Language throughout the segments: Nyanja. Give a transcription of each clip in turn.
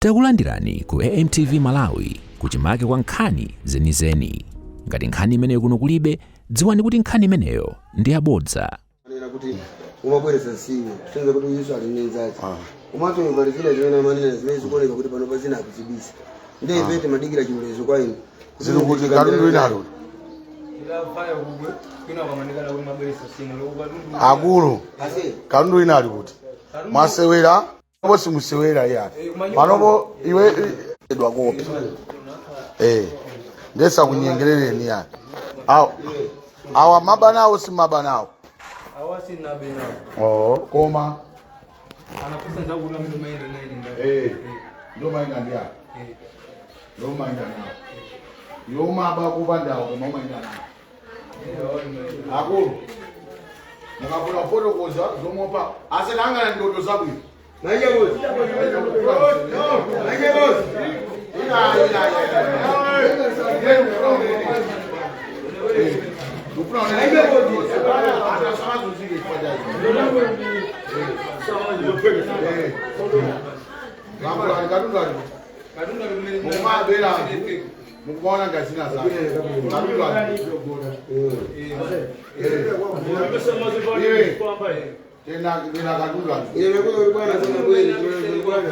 Takulandirani ku AMTV Malawi kuchimake kwa nkhani zenizeni. Ngati nkhani imeneyo kuno kulibe, dziwani kuti nkhani imeneyo ndi yabodza. Manena kuti umabwereza nsimu, kusenza kuti Yesu alinenzaje. Umato ngibalizira zina manena zimezi kuoneka kuti pano pazina akuchibisa. Ndiye vete madikira chimulezo kwa inu. Zino kuti katundu inalo. Akulu. Katundu inali kuti. Masewera bosi musewera ya. Panopo iwe edwa kopi. Ndesa kunyengerere ni ya. Awa mabanawo si mabanawo. Awasi na bena. Oh, koma. Anakusa ndio kuna mtu maende naye. Ndo mainga ndia. Ndo mainga na. Yo maba kubanda ko mama inga na. Akulu. Mukafuna foto koza zomopa. Aselanga ndodo zabwi. Naje boss. Naje boss. Mukubona ngazina zako. Tena kadula. Ile meko bwana sana kweli, bwana.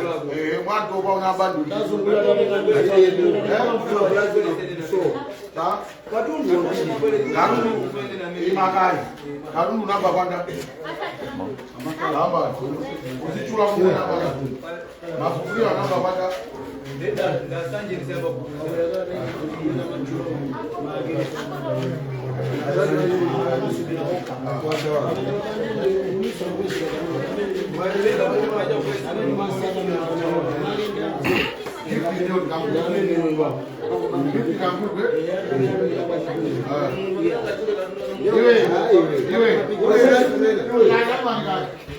Mwanzo kwa una bandu. Imakali. Karundu namba kwanda. Namba. Usichula mwana kwanda. Mafufuria namba kwanda. Ndasanje nisema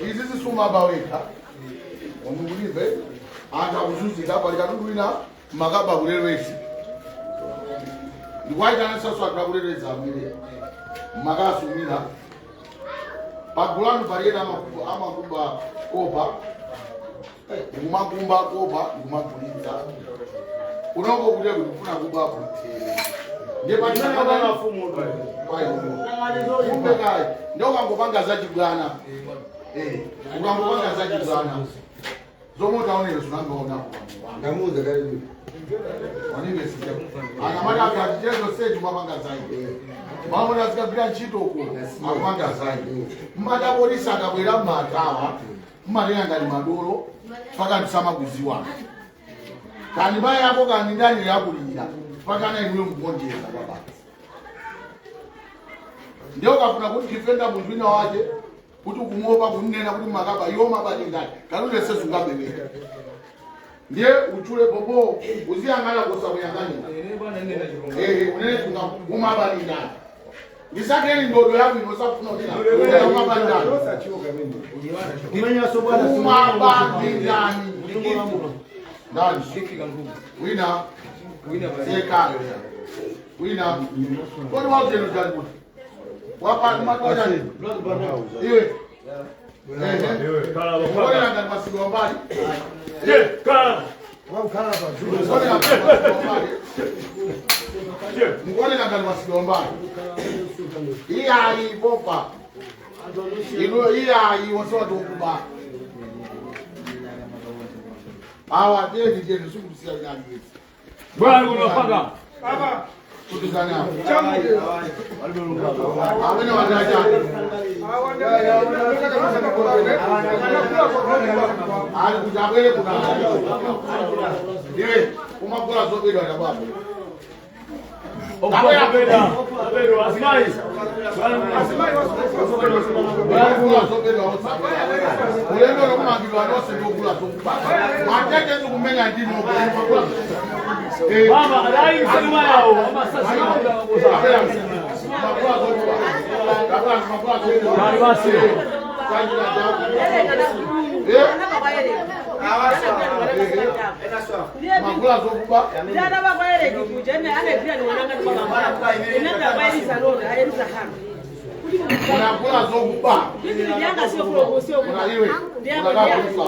Hizi suma baweka. Wamulive ata uzuzika pali kadulina magaba kulelwezi. Ndiwaita nasaso akakuleleza amile. Magasumira. Pagulanu paliena amakuba kopa. Kumagumba kopa, kumaguliza. Unongo kule kufuna kuba kutele. Ndiye pachana na fumo ndo. Kumbe kai. Ndio ngangopanga za jibwana. Ngangopanga za jibwana. Zomo taone sunangaona kwa. Ngamuza karibu. Wanime sija. Anamana akajezo seju mapanga zaidi. Mama nazika bila nchito huko. Mapanga zaidi. Mmada polisi akabwera matawa. Mmalenga ngali madoro. Paka nsama kuziwa. Kanibaya yako kanindani yakulira. Paka na iwe mkonjeza baba. Ndio kafuna kuti defender muntu wina waje. Kuti kumuopa kunena kuti makaba yoma badingani. Kanule sesu ngabebeka. Ndiye uchule bobo uziyangala kusabuyangani. Unene tunga bali ndani. Ngisakeni ndodo yako inosafuna ukina. Umabali ndani. Kumenya sobana Umabali ndani. Ndani. Wina seka. Wina. Kwa nini waje ndani? Wapa matoja. Iwe. Kala ngani masigo mbali. kala. Mkone ngani masigo mbali. Iya ipopa. Ilo iya iwosoa dokuba. Awa jeje sukusia ngani. Bwana unapanga. Baba kutuzana hapo. Amene wanaja. Ali kujabele kuna. Ndiye umakula zobelo ya baba. Obero asmai. Kula zobelo osa. Ulendo lokumangilwa nose ndokula zokuba. Mateke zokumenya ndino okula. Mama alai msema yao ama sasa Bari basi. Makula zokuba. Ndada baba yele kujene ane pia ni wananga ni baba. Inenda bayi salona ayeliza hana. unakula zokuba Ndianga sio kula sio kuna iwe unataka kulisa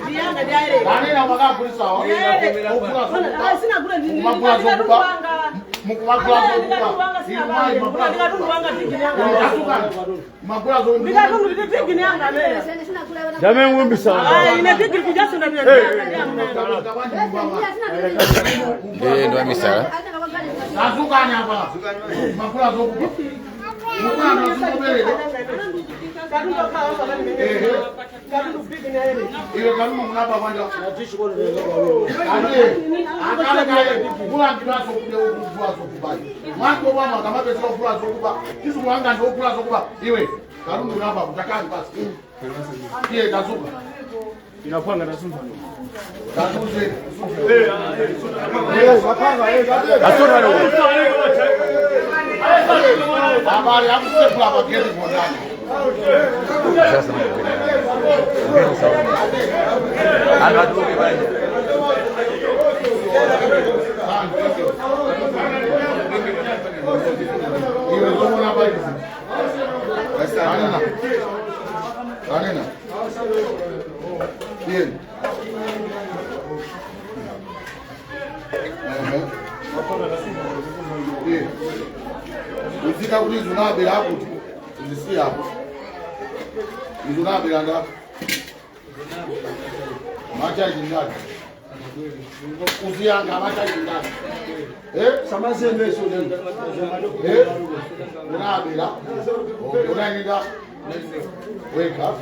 Ndianga diare. nani na maka kulisa ukula zokuba Sina kula nini? makula zokuba mukula zokuba Sina ndikatungwanga tiginianga. makula zokuba Ndikatungu tiginianga leo. Jamani ngumbi sana. Ah, ina tigiri kijaso na mimi. Ndio misala. Nazukani hapa. Makula zokuba. Mukula zokuba. Katundu kwa hapa bali mimi. Katundu pigi na yeye. Ile kanuni mnapa kwanza. Akale kale kula kibaso kule ukuvua zokubali. Mwanzo mama kama pesa kula zokuba. Kisu mwanga ndio kula zokuba. Iwe kanuni mnapa utakani basi. Ile kazuka. Inapanga na sunfa. Kazuze. Asura leo. Habari hapo kwa hapa kile kwa ndani. Sasa ngeni sawa. Anatuke bali. Iwe kama na bali. Sasa Anena. Bien. Bien. Uzika kuli zunabira hapo. Uzisia hapo. Zunabira nda. Macha jindani. Uzianga macha jindani. Samaze meso ndio. Unabira. Unainda. Wake up.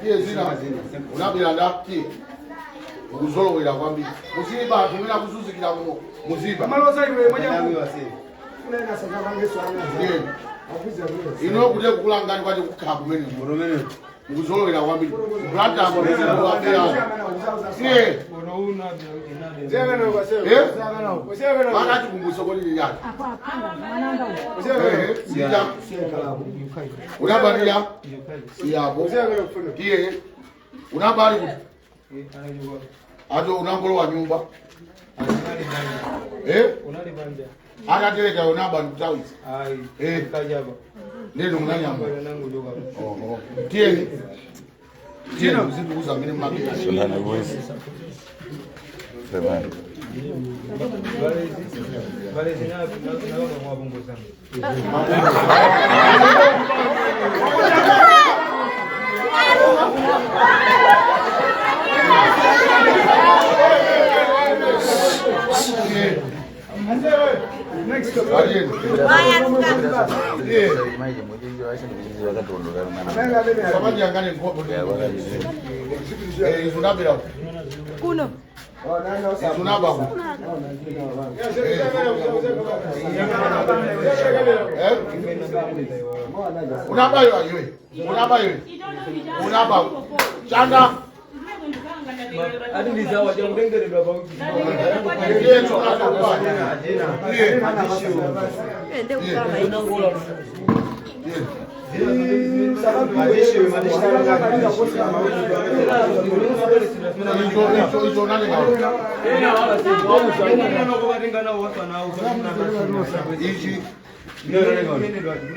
Pia zina unabira ndaki ukuzolowera kwambiri muziba atumira kuzuzikira muno muziba Maloza iwe moja wasi. Kuna sasa bangeso anazi. ino kuje kukulangani kwaje kukhakumene muromene ukuzolowera kwambiri branda muzimba wafera sie Zega na kwase. Zega na. Kwase na. wakati kumusokoli yake sija unabaria siyapo kie unabali kuti ato unangolo wa nyumba akatereka unabali kutawisa neno munanyamba tieni tieni muzikuuza mene mabira Sunana voice. Semana. Vale, na bongo sana. Next. Samadi angane mkopo izunabira Kuno. izunaba unabayo ayiwe unaba chanda Hadi nizawa jambo dengere baba wangu. ndiye tunakupa ndiye Ende ukama hizo nani na hizi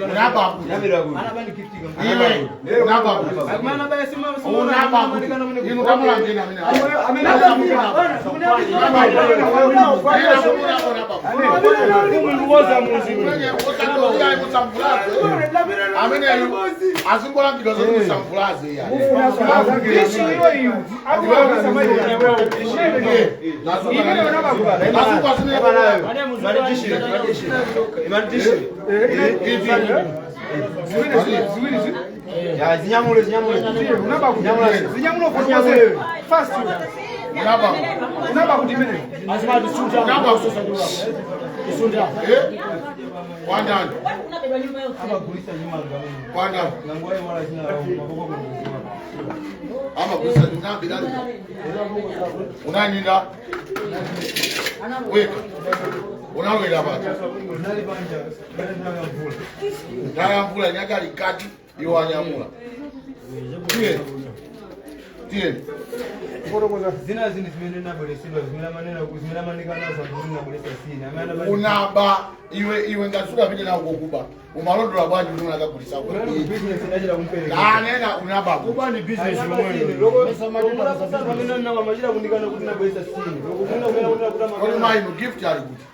unaba unaba asingola kidogo kusamfulaze ya Zinyamule fast. Unaba kutimene. Asema tusunja. Unaba kusunda. Wandani. Wandani. Ama kulisa nyuma bila. Unaninda. Weka. Unawela baba. Ndaya mvula nyakali kati yo wanyamula. Ndiye. tieni Zina zimene nabolesedwa zimene manena kuzimena manika nazo kuti nabolesa sina. Amana bali. unaba iwe ngasuka pite na ukokuba umalondola bwanji kuti unakagulisa kwa Business inajira kumpeleka. kanena unaba Kuba ni business yomwe. Loko sasa pamene na majira kundikana kuti nabolesa sina. Loko kuna kuna kuna kwa maino gift ali kuti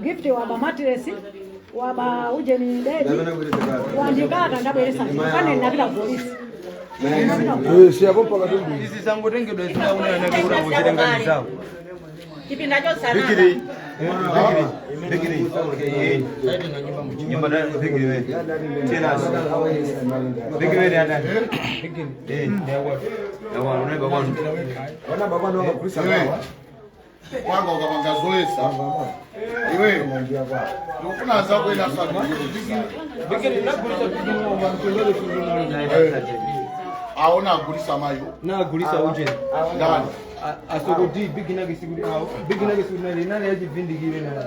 gift waba matiresi waba ujeni dedi wandikata ndabweresa kane ndapita polisi Izi zangu tengedwa zinaona na kura kuchitenga zao. Kipinda cho sana. Bigiri. Nyumba ndani bigiri wewe. Tena. Bigiri wewe ndani. Bigiri. Ndio unaenda kwa wana baba ndio wakulisa kwanga ukapanga zoesa iwe ukuna za kwenda sana bigiri na kulisa kidogo wa mtengele kidogo aona agulisa mayo na kulisa uje. ndani Asogodi bigina gisigudi hao. Bigina gisigudi nani yaji vindikire na.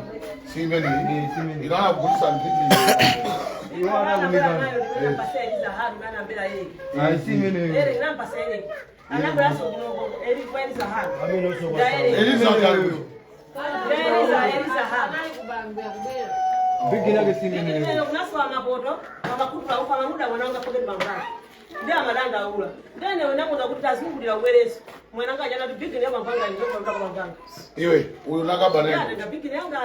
simeni ila agulisa ndiki Iwana kumigana. Ai simene. eliza ndali Bigina gisimene. Ndio amadanda ula. Ndene wenamuza kuti tazungulira uwereso. Mwananga jana tubigine mapanga ndio kwa mapanga. iwe uyu nakaba naye Ndio bigine yanga.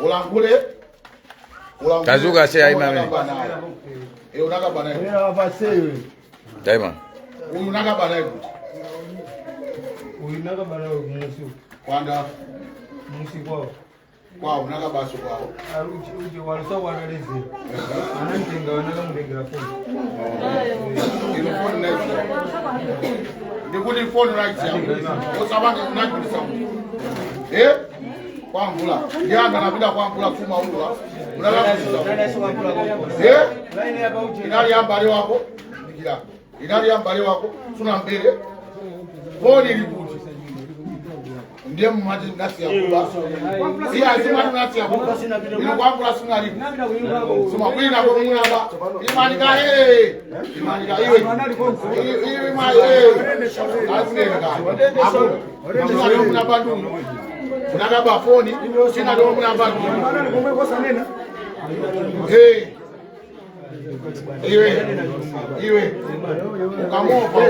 ulangule Kazuka se ai mame. Uyu nakaba naye Era abasewe. Daima. uyu nakaba naye kuti Uinaga bana musu. kwanda Musi kwao. kwao nakabaso kwao Uje walisa wanalezi. Anantenga wanaga mudengera phone. ino phone nayo ndikuti phone right yangu usabange unagulisa kwangula yanga napita kwangula kuma ulwa unakagulisa Line hapa uje. inali yambale wako ndikira inali yambale wako suna mbele phone iliputi ndiye mumati nasi yakuba si azima nasi yakuba ino kwangula sunali suma kwina ko munaba imani ka imani ka iwe imani asenga apo sina yo munaba ndu unakaba phone sina yo munaba ndu iwe ukamopa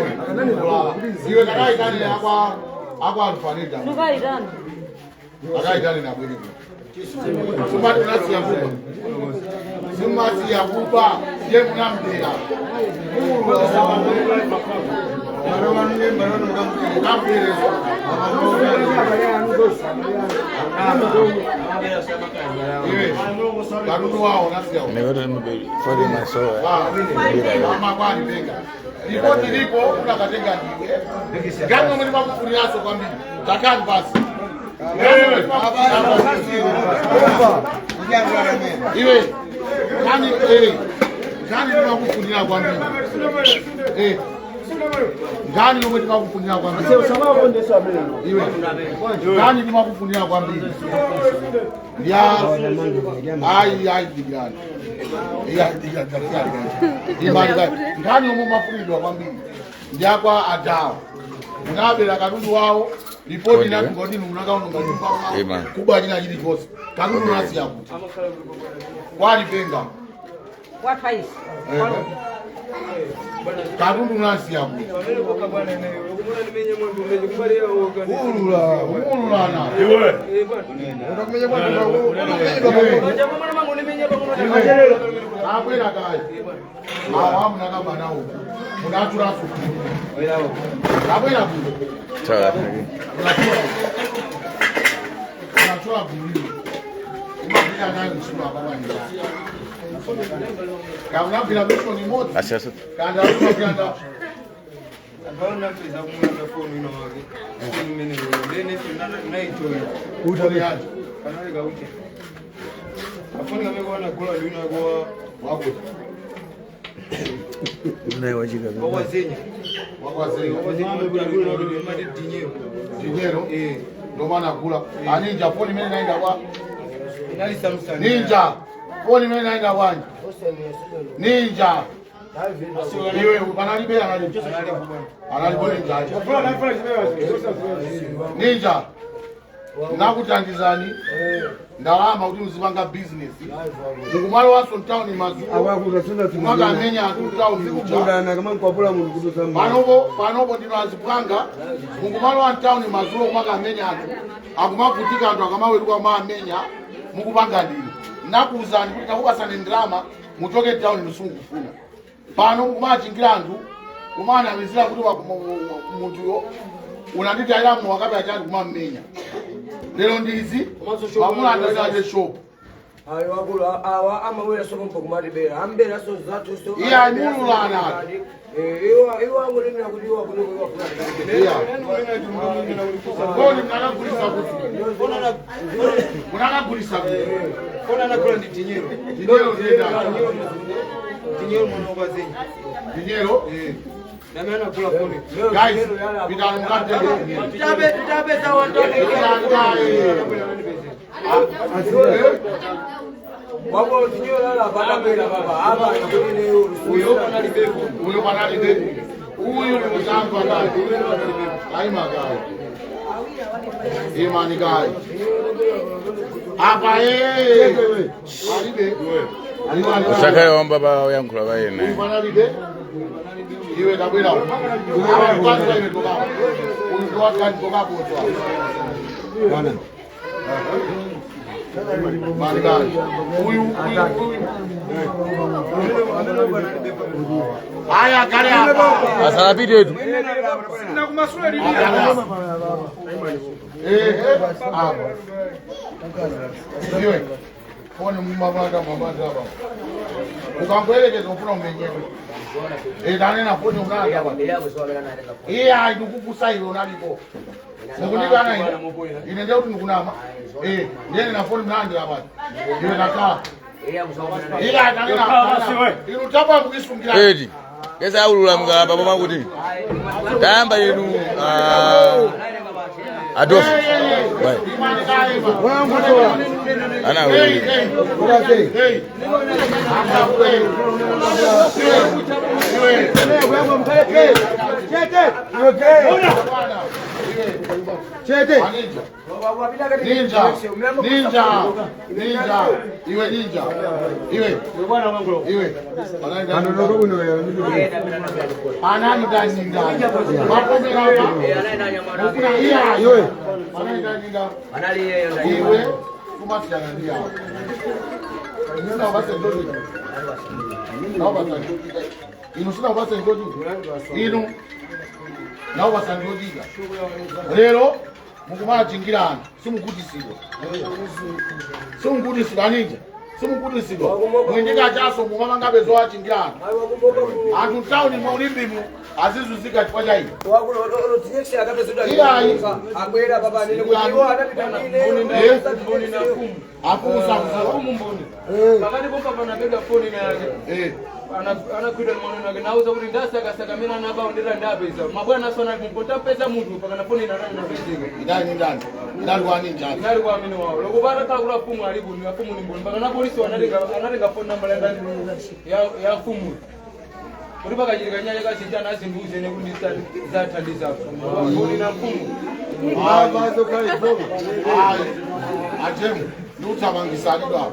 iwe kadai kani akwa alfanida nukaitana akaitani na bwili sumati nasi ya kuba sumati ya kuba ye munamdira karudu wao nasi ya Negoto mbe for my soul. mama kwani benga ripoti lipo unakatenga ndiwe gani mwini makufuriaso kwa mbili takani basi iwe kani kani makufurira kwa mbili gani mwini makufurira kwa mbili iwe gani makufurira kwa mbili ya ai digani ya digani imani gani mumafurira kwa mbili ndiakwa adao unabela kadudu wao ripoti na ngodini unakaunga nyumba kubwa jina jili kosi kadudu nasi yapo kwani penga What face? kadudu nasi yapo ulula na iwe utakumenye bwana akwera kai awamu nakaba nawo munaturafu akwera kuno Sawa. unatoa buli umapita nayo msimu akabanja kama bila mwisho ni moto Asiaso. kanda unapanda Akaona pesa kumwenda phone ino wake. Mimi ndene naito. utaliaje Kanali kauke. Afoni kameko na gola lina kwa wako kwa zenye. wakwazee Kwa zenye mbona kuna mali dinyo. Kijero ndo maana kula ninja phone mimi naenda kwa Nali Samsung. ninja Foni mimi naenda kwani? Ninja. Iwe panalibe analibe. Analibe ninja. Nakutandizani. Ndalama kuti muzipanga business. Mukumalo waso town mazulu. Mwaga amenya atu town zikuchana kama nkwapula mundu kutosa panopo ndino azipanga. Mukumalo wa town mazulu mwaga amenya atu. Akumakutika atu akamaweruka ma amenya mukupanga ndino. Nakuzani kuti takupasane ndrama muchoke town musungufuna. Pano kumachingira anthu kumana mizira kuti munthuyo unanditi ayiramu wakabe achati kumamenya. Lero ndizi pamulanda ade shop. Ayo wakulu awa amawera soko mpokumatibera ambera so zatu so. Iya imululana. Iwa ngolina kuliwa kuno kwa kuna. Iya. Ngoli mnakagulisa kuti. Munakagulisa kuti. Kona nakula ndi tinyero. Tinyero ndenda. Tinyero mwanova zenyi. Tinyero? Nami anakula foni. Guys, bidani mkate. Tutabe za wandoni. Wabo tinyero lala bada bela baba. Hapa nini Uyo panalibeku. Uyo ni mzangu wa gari. Haima gari. Imani gari. Hapa Alibe. Usakayo baba yangu la bayene. Panalibe. Iwe tabela. Kwanza iwe toka. Unitoa kani toka hapo tu. Bwana. Maligari. Huyu. Haya kale hapa. Asala video yetu. Na kumasura lini? Hapa. Iwe. Pone mumabanda hapa. Ukamwelekeza ufuna umenyewe. Dane na pone unana hapa. Iya ikukukusa hiyo unalipo. Mukunikana ine ndio tunukunama. Ndiye na phone mnandi hapa. Ndiye nakaa. Ila tanena. Inutapa kukisungira. Edi. Kesa ulula mgaba baba kuti. Tamba yenu adofu. Bye. Ana wewe. Chete. Ninja. Iwe ninja. Iwe. Iwe. Anani ndani ndani. Mapomera hapa. Kuna iya iwe. Anani ndani ndani. Anali yeye ndani. Iwe. Kuma siangalia. Nina basi ndio. Nao basi. Inusina basi ndio. Inu. Nao basi ndio. Lero mukumala chingirana simukutisirwa. Simukutisirwa ninja. Simukutisirwa. Mwindika chaso mumama bezo wa chingirana. Antu town maulimbimu azizuzika chifukwa hiyo. Wakulo tinyexi akapezuda. Akwera baba nini kuliwa anapita nini? Mboni na kumu. Akumu sakumu mboni. Bakani bomba pana bega phone na yake. Anakwenda mwana wake nauza kuti ndasaka mina naba ndira ndabeza. Mabwana sona kumpota pesa muntu pakana phone na rana ndabeza. Ndani kwa ninja. Ndani kwa mini wao. Lokubara kakula fumu alibu ni fumu ni mboni. Pakana polisi wanarenga phone number ya fumu. Kuri bakajirika nyanya kasijana azinduze nekundisa zathandiza phone na fumu. Bazo kai phone. Ajemu nuthamangisani baba.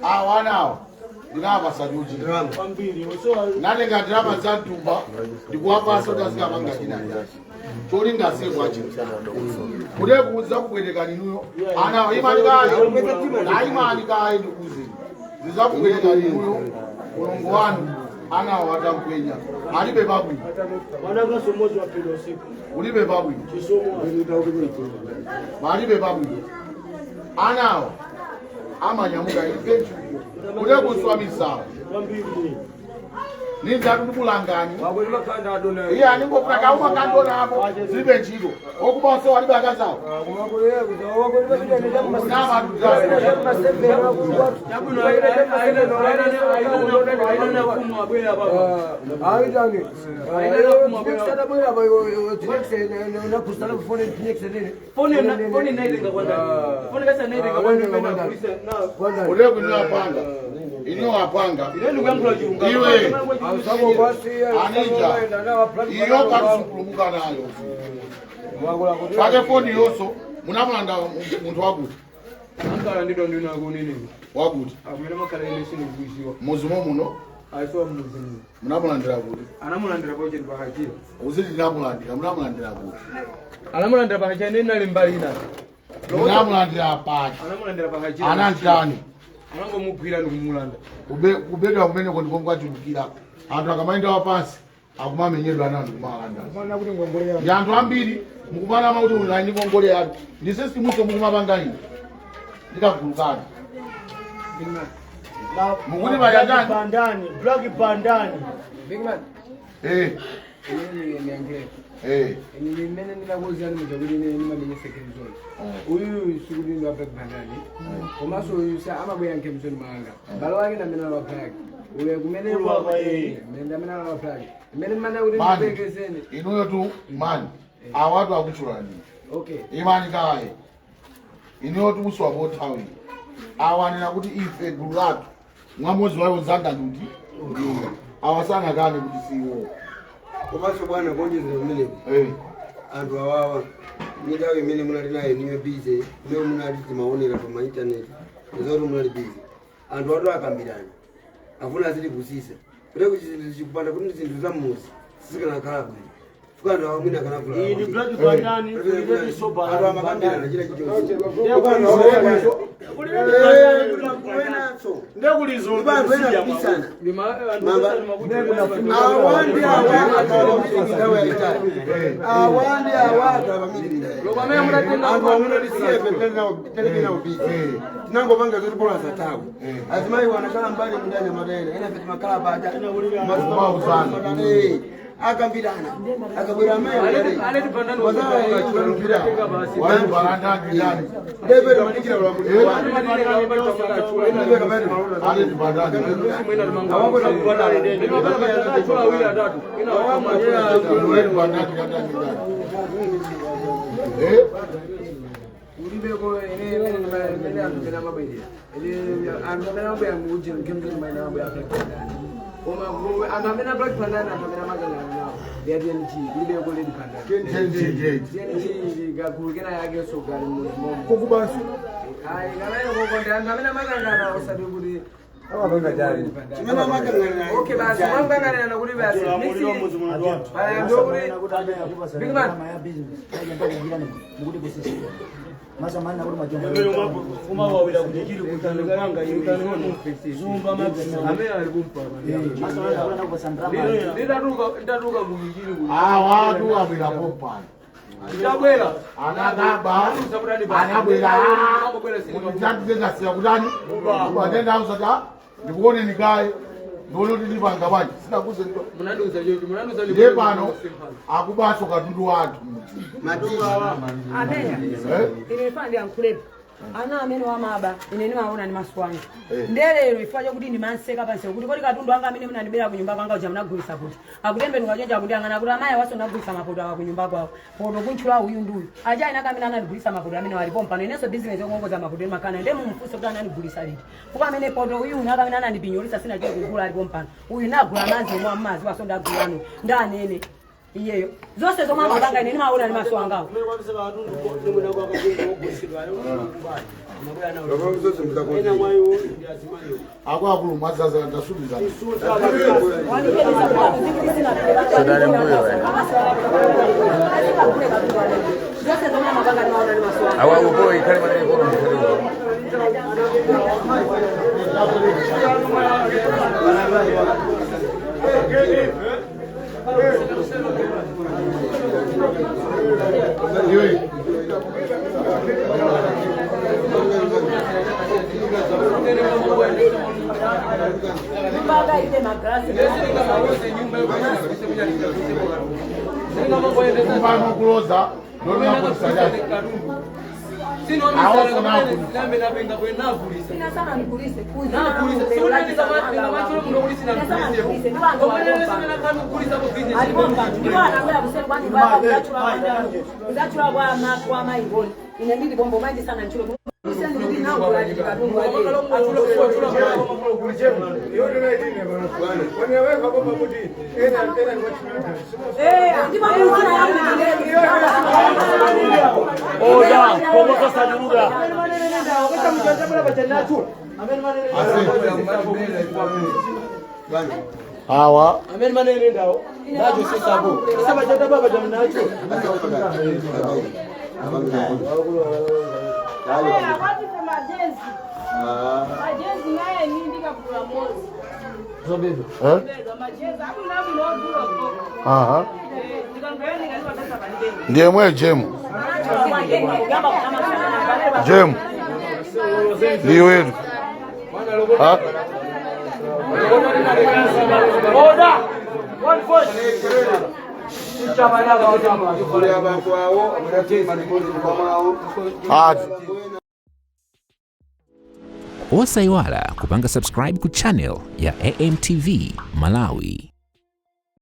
Awa nawo. Ndinaba saduji. Kwambiri. Nane ngadrama zantumba ndikuwapa soda sikabanga kinani. Tori ngasebwa chini. Kude kuza kubweleka ninuyo. Ana imani kai ndikuzi. Ziza kubweleka ninuyo. Mulungu wanu ana watakwenya. Alibe babu. Wanaka somozi wa pilo siku. Ulibe babu. Kisomo Malibe babu. Ana amanya muga ipenchu. Kude kuswamisa. kwambiri. ninzatu ndibulangani iye aningofuna kauma kandona apo zilibe ntchito okuba onse walibe akazawo ulekunilapanga inowapanga iwe anija iyo katusukulumuka nayo pake foni yonso munamulanda muntu wakuti ankala ndito ndinako nini wakuti akumene makhala ine sinikuishiwa muzimu muno aisowa muzimu munamulandira kuti anamulandira pocheti pakachira uziti namulandira munamulandira kuti anamulandira pakachira ndi nali mbali ina munamulandira paki anamulandira pakachira anantani anangomugwira ndikumulanda kubedwa kumeneko ndipo mukachulukira anthu akamaenda wapansi akumamenyedwa anandu kumalanda ndi anthu ambiri mukumanama kuti unani ngongole yanu ndi sisimuso mukumapanga ine ndikagulukani mukuti bayakani Bandani, Black Bandani. imene ndinakuwuzani muja kuti ine ndimadenyesa kemzoni uyu sikuti ndiwapeka bandani komanso uyu amabwera nkemzoni manga mbalo wake ndamene alwaphaki uye kumene ndamene alwaphaki imene mmanda kuti ndipekezeni inuyo tu mani awatu akuchulani okay imani kaye inuyo tu uswapo thawi awanena kuti ife gulu lathu mwamozi wayo zanga nduti awasangakane kuti siwo komanso bwana konjezera umeneko anthu awawa nthawi imene munali naye niyo bize imene munali timaonera pa maintaneti izoti munali bize anthu atu akambirana afuna azilipusisa kuti kuchizinthu chikupanda kuti zinthu za mmuzi sizikanakhala bwino fuka anthu awamwina akanakula Ini Black Bandani, kulele soba. anthu amakambirana chila chichonse Ndekulizo. anthu ena kupisana awandi awaka tinangopanga zoti bola zatawe azimayi wanakhala mbali mundani matena ena peti makhala paja akambirana akabwera ulibeko ene anthu amabwera anthu amene amabwera muujira nkemzoni maina amabwera anthu amene ablack pandani anthu amene amagangana nawo ya TNG ulibeko ledi pandani TNG gakulukena yake so gali mmomo kukubanso ayi kanayo kokonde anthu amene amagangana osati kuti okay basi mwangangana kuti basi ndo kuti big man Masamana kuri majombo. Kuma wawira kujikiri kutandanga yutanono. Zumba maxi. Ame alibumpa. Masamana kuri kusandrama. Ndaruka kujikiri kuri. watu wabira popani ndabwera anagaba anabwera mutatizenasiya kutani kubatenda ausata ndikuone nikaye ndione kuti ndipanga bwanji sinakuze ndiye pano akubaso katundu wathu amenya ine ifandi yankulepo ana amene wamaba ine nimaona ni maswanga ndelero ifaje kuti ndimanseka pansi kuti kodi katundu anga amene munandibera ku nyumba kwanga uja munagulisa kuti akutembe ndikachonja kuti angana kuti amayi waso ndagulisa mapoto awa ku nyumba kwawo poto kunchula uyu nduyu aja ina kamene anandigulisa mapoto amene walipo mpano inenso business yokongoza mapoto makana ndemo mumfunse kuti anandigulisa liti kuko amene poto uyu nakamene anandipinyolisa sina chike kugula alipo mpano uyu nagula manzi omwe amazi waso ndagulano ndanene iyeyo zose zomwe amapanga ine nimaona ni maso angawo akwaakulu mwazaza ndasubiza awauboyi kale manenekolo Mbaga ite magrasi alose nyumba yokufanya kabisa kuja nikakusepo katundu. Sina mambo yaendeza. Mfano kuloza ndio nakusajaje. Sino mimi nambe napenga kwa navulisa. Sina sana nikulise. Nakulisa. Sio nani kama macho mno kulisi na kulisi. Kwa maana sema kama kulisa kwa business. Alibomba. Ndio anaangalia kusema kwani baba unachura kwa maigoni. Inabidi bombo maji sana nchulo. Sasa ndio nao kwa katundu wake. Hawa Amen manene ndao. Najo sisabo. Sasa bajata baba jamnacho. Majezi naye nindi kapula mozi. Zobedo. Majezi hapo na vinodura kwa. aha Nikangaeni kali wataka bandeni. ndiye mwe jemu jemu ndio wetu ha Oda. One voice. Chama Osaiwala kupanga subscribe ku channel ya AMTV Malawi.